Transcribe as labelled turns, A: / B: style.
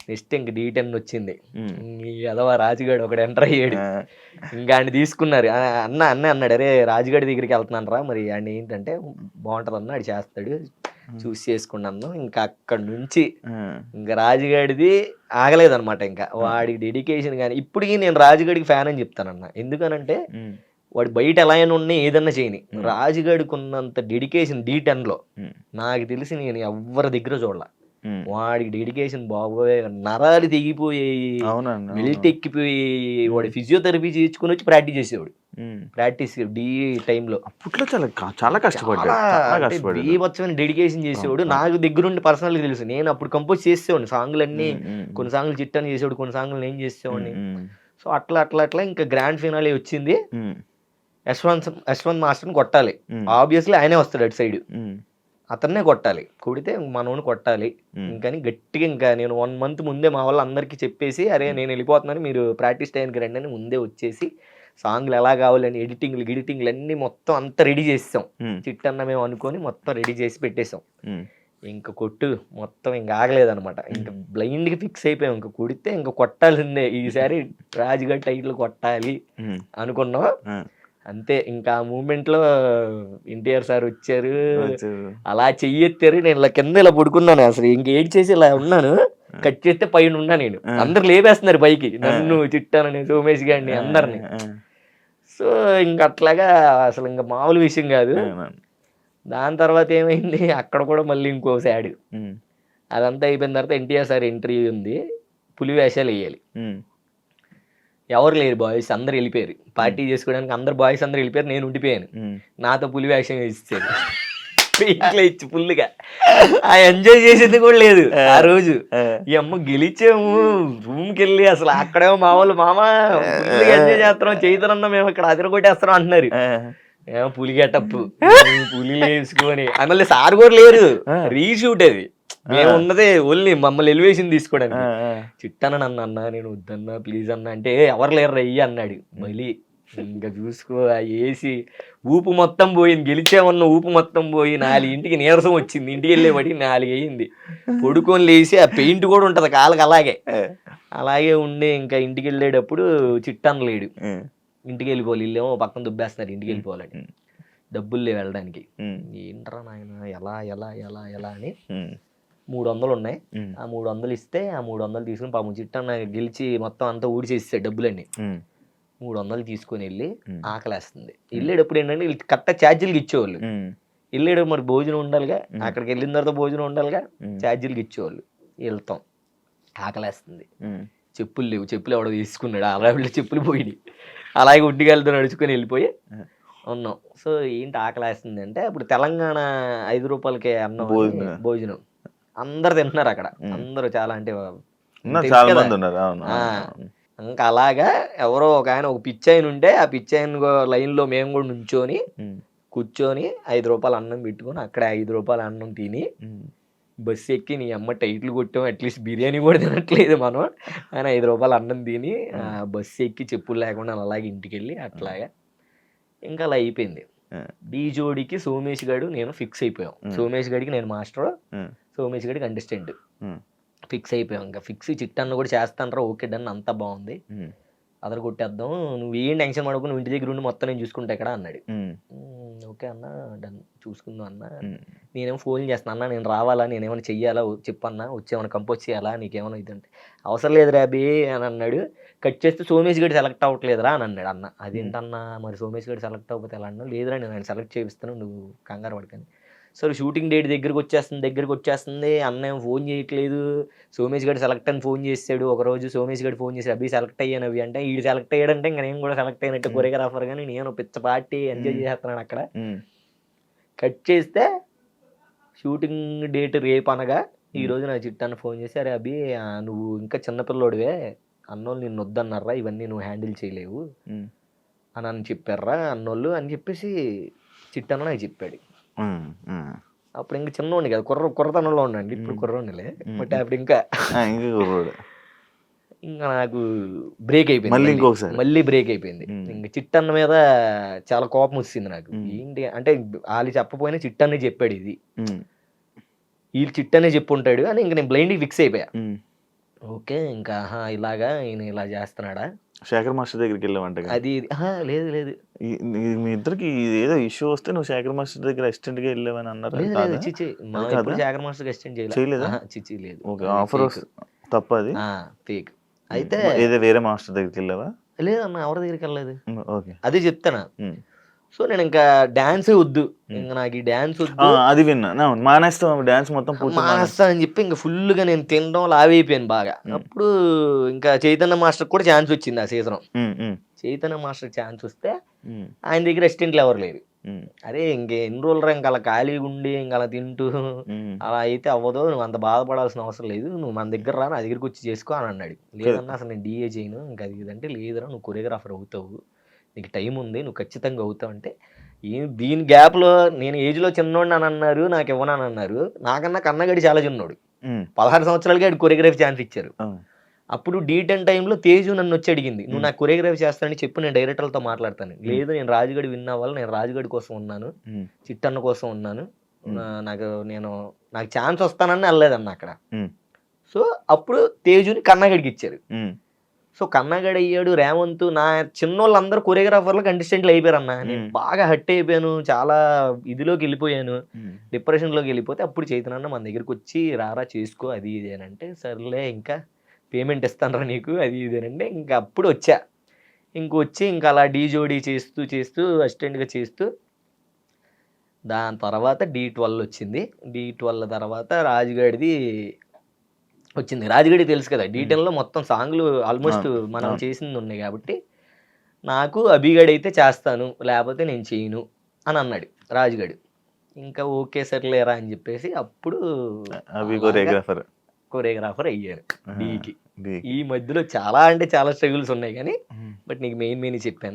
A: Next ఇంక D10 వచ్చింది. ఈ ఎదవ రాజుగాడు ఒకడు ఎంటర్ అయ్యాడు. ఇంకా ఆయన తీసుకున్నారు. అన్న అన్నాడు, అరే రాజుగాడి దగ్గరికి వెళ్తున్నాను రా, మరి ఆయన ఏంటంటే బాగుంటది అన్న, ఆడు చేస్తాడు చూసి చేసుకున్నాను. ఇంకా అక్కడ నుంచి ఇంకా రాజుగాడిది ఆగలేదన్నమాట. ఇంకా వాడి డెడికేషన్ కానీ ఇప్పటికీ నేను రాజుగాడికి ఫ్యాన్ అని చెప్తానన్న. ఎందుకనంటే వాడు బయట ఎలా అయినా ఉన్నా ఏదన్నా చేయని, రాజుగాడికి ఉన్నంత డెడికేషన్ D10లో నాకు తెలిసి నేను ఎవ్వరి దగ్గర చూడలే. వాడికి డెడికేషన్ బాబోయ్, నరాలు తెగిపోయాయి, మెల్ట్ ఎక్కిపోయి, వాడి ఫిజియోథెరపీ చేయించుకుని వచ్చి ప్రాక్టీస్ చేసేవాడు. ప్రాక్టీస్ డి టైంలో
B: అప్పట్లో చాలా కష్టపడ్డాడు,
A: బీభత్సమైన డెడికేషన్ చేసేవాడు. నాకు దగ్గరుండి పర్సనల్గా తెలుసు. నేను అప్పుడు కంపోజ్ చేసేవాడిని సాంగ్లన్నీ. కొన్ని సాంగ్లు చిట్టని చేసేవాడు, కొన్ని సాంగ్లు నేను చేసేవాడిని. సో అట్లా ఇంకా గ్రాండ్ ఫినాలే వచ్చింది. యశ్వంత్ మాస్టర్ని కొట్టాలి, ఆబ్వియస్లీ ఆయనే వస్తాడు అటు సైడ్, అతన్నే కొట్టాలి. కొడితే మనోని కొట్టాలి. ఇంకని గట్టిగా ఇంకా నేను 1 month ముందే మా వాళ్ళు అందరికీ చెప్పేసి, అరే నేను వెళ్ళిపోతున్నాను, మీరు ప్రాక్టీస్ టైంకి రండి అని ముందే వచ్చేసి సాంగ్లు ఎలా కావాలని ఎడిటింగ్లు అన్నీ మొత్తం అంతా రెడీ చేసాం. చిట్టన్న మేము అనుకొని మొత్తం రెడీ చేసి పెట్టేసాం. ఇంకా కొట్టు మొత్తం ఇంకా ఆగలేదనమాట. ఇంకా బ్లైండ్గా ఫిక్స్ అయిపోయాం. ఇంకా కొడితే ఇంకా కొట్టాల్సిందే, ఈసారి రాజుగారి టైటిల్ కొట్టాలి అనుకున్నాం. అంతే. ఇంకా ఆ మూమెంట్లో ఎన్టీఆర్ సార్ వచ్చారు, అలా చెయ్యెత్తారు. నేను ఇలా కింద ఇలా పడుకున్నాను, అసలు ఇంకేం చేసి ఇలా ఉన్నాను. కట్ చేస్తే పైన ఉన్నా నేను. అందరు లేపేస్తున్నారు పైకి, నన్ను చిట్టానని సోమేష్ గారిని అందరిని. సో ఇంక అట్లాగా అసలు ఇంకా మామూలు విషయం కాదు. దాని తర్వాత ఏమైంది, అక్కడ కూడా మళ్ళీ ఇంకో సాడ్. అదంతా అయిపోయిన తర్వాత ఎన్టీఆర్ సార్ ఎంట్రీ ఉంది, పులి వేషాలు వేయాలి. ఎవరు లేరు, బాయ్స్ అందరు వెళ్ళిపోయారు పార్టీ చేసుకోవడానికి. అందరు బాయ్స్ అందరు వెళ్ళిపోయారు, నేను ఉండిపోయాను. నాతో పులి వేషం ఇచ్చారు ఇంట్లో ఇచ్చి ఫుల్గా. ఆ ఎంజాయ్ చేసేది కూడా లేదు ఆ రోజు. ఈ అమ్మ గెలిచాము, రూమ్కి వెళ్ళి అసలు అక్కడేమో మా వాళ్ళు మామ ఎంజాయ్ చేస్తున్నాం, చైతన్యం మేము ఇక్కడ అదిరగొట్టేస్తున్నాం అంటున్నారు. ఏమో పులి గెటప్పు, పులి వేసుకొని. మళ్ళీ సార్ కూడా లేరు, రీషూట్ అది. మేము ఉన్నదే ఓన్లీ మమ్మల్ని ఎలివేషన్ తీసుకోవడానికి. చిట్టన నన్ను అన్నా, నేను వద్దన్నా ప్లీజ్ అన్నా అంటే ఎవరు లేరు రయ్యి అన్నాడు. మళ్ళీ ఇంకా చూసుకో వేసి ఊపు మొత్తం పోయింది. గెలిచామన్న ఊపు మొత్తం పోయి 4 నీరసం వచ్చింది. ఇంటికి వెళ్ళేవాడి 4 అయ్యింది. పడుకొని లేచి ఆ పెయింట్ కూడా ఉంటుంది కాళ్ళకి అలాగే ఉండి ఇంకా ఇంటికి వెళ్ళేటప్పుడు చిట్టన్న లేడు. ఇంటికి వెళ్ళిపోవాలి, ఇల్లేమో పక్కన దుబ్బేస్తున్నారు, ఇంటికి వెళ్ళిపోవాలని. డబ్బులు లేవు వెళ్ళడానికి. ఏంట్రా నాయన ఎలా ఎలా ఎలా ఎలా అని 300 ఉన్నాయి. ఆ 300 ఇస్తే ఆ 300 తీసుకుని పాపం చిట్టన్న గెలిచి మొత్తం అంతా ఊడిచేస్తాడు డబ్బులన్నీ. 300 తీసుకొని వెళ్ళి ఆకలేస్తుంది. వెళ్ళేటప్పుడు ఏంటంటే వీళ్ళు కరెక్ట్గా ఛార్జీలకి ఇచ్చేవాళ్ళు. వెళ్ళేటప్పుడు మరి భోజనం ఉండాలిగా, అక్కడికి వెళ్ళిన తర్వాత భోజనం ఉండాలిగా, ఛార్జీలకి ఇచ్చేవాళ్ళు. వెళ్తాం, ఆకలేస్తుంది, చెప్పులు లేవు, చెప్పులు ఎవడో తీసుకున్నాడు, అలా వీళ్ళు చెప్పులు పోయి అలాగే ఉడ్డిగాలతో నడుచుకొని వెళ్ళిపోయి ఉన్నాం. సో ఏంటి ఆకలేస్తుంది అంటే అప్పుడు తెలంగాణ 5 రూపాయలకే అన్నం భోజనం అందరు తింటున్నారు అక్కడ. అందరూ చాలా అంటే ఇంకా అలాగా ఎవరో ఒక ఆయన, ఒక పిచ్చాయన ఉంటే ఆ పిచ్చాయన లైన్లో మేము కూడా నుంచొని కూర్చొని 5 రూపాయలు అన్నం పెట్టుకొని అక్కడ 5 రూపాయలు అన్నం తిని బస్సు ఎక్కి నీ అమ్మ టైట్లు కొట్టాం, అట్లీస్ట్ బిర్యానీ కూడా తినట్లేదు మనం అని 5 రూపాయలు అన్నం తిని బస్సు ఎక్కి చెప్పులు లేకుండా అలాగే ఇంటికి వెళ్ళి అట్లాగా ఇంకా అలా అయిపోయింది. డీ జోడికి సోమేష్ గారు నేను ఫిక్స్ అయిపోయాం. సోమేష్ గారికి నేను మాస్టర్, సోమేష్ గారికి కంటెస్టెంట్ ఫిక్స్ అయిపోయాం. ఇంకా ఫిక్స్. చిట్టన్న కూడా చేస్తానరా, ఓకే డన్, అంతా బాగుంది, అదర కొట్టేద్దాం, నువ్వు ఏం టెన్షన్ పడకు, నువ్వు ఇంటి దగ్గర ఉండి మొత్తం నేను చూసుకుంటా ఇక్కడ అన్నాడు. ఓకే అన్న డన్, చూసుకుందాం అన్న. నేనేమో ఫోన్ చేస్తాను, అన్న నేను రావాలా, నేనేమైనా చెయ్యాలా చెప్పన్నా, వచ్చేమైనా కంపోజ్ చేయాలా, నీకేమైనా ఇదంటే అవసరం లేదు రాబీ అని అన్నాడు. కట్ చేస్తే సోమేష్ గడి సెలెక్ట్ అవ్వట్లేదురా అని అన్నాడు. అన్న అదేంటన్నా మరి సోమేష్ గడి సెలెక్ట్ అవ్వకపోతే ఎలా అన్నా, లేదురా నేను ఆయన సెలెక్ట్ చేపిస్తాను, నువ్వు కంగారు పడకని. సరే షూటింగ్ డేట్ దగ్గరికి వచ్చేస్తుంది, అన్న ఏం ఫోన్ చేయట్లేదు. సోమేష్ గడి సెలెక్ట్ అని ఫోన్ చేశాడు ఒకరోజు. సోమేష్ గడి ఫోన్ చేసి అభి సెలెక్ట్ అయ్యాను అవి అంటే, వీడు సెలెక్ట్ అయ్యాడంటే ఇంకా నేను కూడా సెలెక్ట్ అయినట్టు కొరియోగ్రాఫర్. కానీ నేను పిచ్చ పార్టీ ఎంజాయ్ చేస్తున్నాను అక్కడ. కట్ చేస్తే షూటింగ్ డేట్ రేపు అనగా ఈరోజు నా చిట్టాన్న ఫోన్ చేసి, అరే అభి నువ్వు ఇంకా చిన్నపిల్లోడివే, అన్నోళ్ళు నిన్ను వద్దన్నారా, ఇవన్నీ నువ్వు హ్యాండిల్ చేయలేవు అని చెప్పారా అన్నోళ్ళు అని చెప్పేసి చిట్టన్న నాకు చెప్పాడు. అప్పుడు ఇంకా చిన్నోండి కదా, కుర్రతనంలో ఉండండి, ఇప్పుడు కుర్రోండిలే, బట్ అప్పుడు ఇంకా నాకు బ్రేక్ అయిపోయింది, మళ్ళీ బ్రేక్ అయిపోయింది. ఇంక చిట్టన్న మీద చాలా కోపం వచ్చింది నాకు. ఏంటి అంటే వాళ్ళు చెప్పపోయినా చిట్టన్నే చెప్పాడు, ఇది వీళ్ళు చిట్టనే చెప్పుంటాడు అని ఇంక నేను బ్లైండ్గా ఫిక్స్ అయిపోయా. ఓకే. ఇంకా ఆహా! ఇలాగా ఈయన ఇలా చేస్తున్నాడా?
B: శేఖర్ మాస్టర్ దగ్గరికి వెళ్ళావంట కదా.
A: అది ఇది అహా! లేదు లేదు.
B: మీ ఇద్దరికి ఏదో ఇష్యూ వస్తే నువ్వు శేఖర్ మాస్టర్ దగ్గర అసిస్టెంట్ గా వెళ్ళావని అన్నారు, అది
A: లేదు లేదు.
B: కాదా?
A: ఛీ! మనం
B: అది
A: ఎప్పుడు
B: కాదా?
A: శేఖర్ మాస్టర్‌కి అసిస్టెంట్ చేయలే.
B: చేయలేదా?
A: అహా! లేదు.
B: ఓకే.
A: అది
B: ఆఫర్
A: ఫేక్.
B: తప్ప అది.
A: ఆ! ఫేక్. అయితే
B: ఏదో వేరే మాస్టర్ దగ్గరికి వెళ్ళావా?
A: లేదన్న ఎవరి దగ్గరికెళ్ళలేదు.
B: ఓకే.
A: అదే చెప్తున్నా. సో, నేనింకా డాన్సే వద్దు. ఇంక నాకు ఈ డాన్స్ వద్దు.
B: అది విన్నా. మానేస్తాం డాన్స్ మొత్తం పూర్తి
A: మానేస్తా అని చెప్పి ఇంక ఫుల్‌గా నేను తినడం లావైపోయాను బాగా. అప్పుడు ఇంకా చైతన్య మాస్టర్‌కి కూడా ఛాన్స్ వచ్చింది ఆ సీజను. చైతన్య మాస్టర్‌కి ఛాన్స్ వస్తే ఆయన దగ్గర అసిస్టెంట్లు ఎవరు లేరు. అరే ఇంక ఎన్ని రోజులురా ఇంక అలా ఖాళీగా ఉండి ఇంక అలా తింటూ అలా అయితే అవ్వదు. నువ్వు అంత బాధపడాల్సిన అవసరం లేదు. నువ్వు మన దగ్గర రా, నా దగ్గరికి వచ్చి చేసుకో అని అన్నాడు. లేదన్నా అసలు నేను డీఏ చేయను. ఇంక అది ఇదంటే లేదురా నువ్వు కొరియోగ్రాఫర్ అవుతావు. నీకు టైం ఉంది. నువ్వు ఖచ్చితంగా అవుతావు అంటే దీని గ్యాప్‌లో నేను ఏజ్‌లో చిన్నోడిని అని అన్నారు. నాకు ఇవ్వనని అన్నారు. నాకన్నా కన్నగాడి చాలా చిన్నోడు. 16 సంవత్సరాలకే ఆడికి కొరియోగ్రఫీ ఛాన్స్ ఇచ్చారు. అప్పుడు D10 టైమ్‌లో తేజు నన్నొచ్చి అడిగింది. నువ్వు నాకు కొరియోగ్రఫీ చేస్తానని చెప్పు, నేను డైరెక్టర్లతో మాట్లాడతాను. లేదు నేను రాజుగడి విన్ అవ్వాలి. నేను రాజుగడి కోసం ఉన్నాను. చిట్టన్న కోసం ఉన్నాను. నాకు ఛాన్స్ వస్తానని అనలేదన్న అక్కడ. సో అప్పుడు తేజుని కన్నగడికి ఇచ్చారు. సో కన్నగడి అయ్యాడు, రేవంత్, నా చిన్నోళ్ళందరూ కొరియోగ్రాఫర్లు కంటెస్టెంట్లు అయిపోయారన్న. నేను బాగా హర్ట్ అయిపోయాను. చాలా ఇదిలోకి వెళ్ళిపోయాను. డిప్రెషన్‌లోకి వెళ్ళిపోతే అప్పుడు చైతన్య మన దగ్గరికి వచ్చి రారా చేసుకో అది ఇది అని అంటే, సర్లే ఇంకా పేమెంట్ ఇస్తానురా నీకు అది ఇది అని అంటే ఇంక అప్పుడు వచ్చా. ఇంకొచ్చి ఇంకా అలా డీ జోడీ చేస్తూ అసిస్టెంట్‌గా చేస్తూ దాని తర్వాత D12 వచ్చింది. D12 తర్వాత రాజుగాడిది వచ్చింది. రాజుగడి తెలుసు కదా! D10లో మొత్తం సాంగ్‌లు ఆల్మోస్ట్ మనం చేసింది ఉన్నాయి కాబట్టి, నాకు అభిగాడైతే చేస్తాను. లేపోతే నేను చేయను అని అన్నాడు రాజుగాడు. ఇంకా ఓకే సర్లేరా అని చెప్పేసి అప్పుడు కొరియోగ్రాఫర్ అయ్యాను డీకి. ఈ మధ్యలో చాలా అంటే చాలా స్ట్రగుల్స్ ఉన్నాయి కానీ బట్ నీకు మెయిన్ చెప్పాను.